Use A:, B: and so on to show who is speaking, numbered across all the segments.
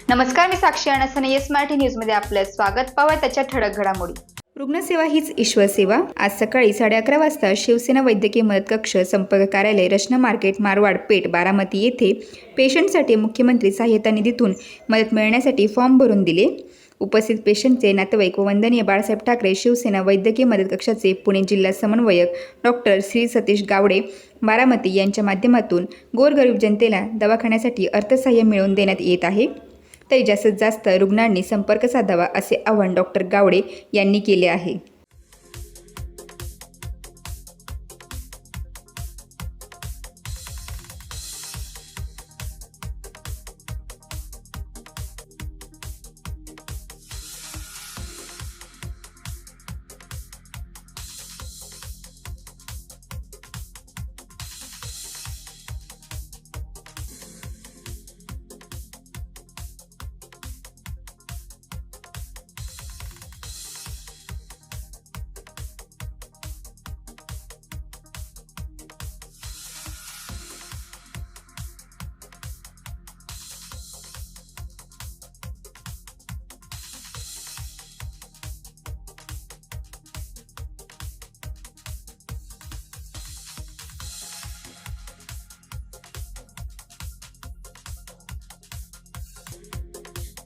A: नमस्कार, मी साक्षी अणसने. येस मराठी न्यूजमध्ये आपलं स्वागत. पाहूया त्याच्या ठळक घडामोडी. रुग्णसेवा हीच ईश्वरसेवा. आज सकाळी 11:30 वाजता शिवसेना वैद्यकीय मदत कक्ष संपर्क कार्यालय, रचना मार्केट, मारवाड पेठ, बारामती येथे पेशंटसाठी मुख्यमंत्री सहाय्यता निधीतून मदत मिळण्यासाठी फॉर्म भरून दिले. उपस्थित पेशंटचे नातेवाईक व वंदनीय बाळासाहेब ठाकरे शिवसेना वैद्यकीय मदत कक्षाचे पुणे जिल्हा समन्वयक डॉक्टर श्री सतीश गावडे बारामती यांच्या माध्यमातून गोरगरीब जनतेला दवाखान्यासाठी अर्थसहाय्य मिळवून देण्यात येत आहे. तरी जास्तीत जास्त रुग्णांनी संपर्क साधावा असे आवाहन डॉक्टर गावडे यांनी केले आहे.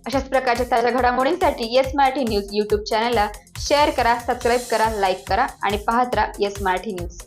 A: अशाच प्रकारच्या ताज्या घडामोडींसाठी येस मराठी न्यूज यूट्यूब चॅनलला शेअर करा, सबस्क्राईब करा, लाईक करा आणि पाहत राहा येस मराठी न्यूज.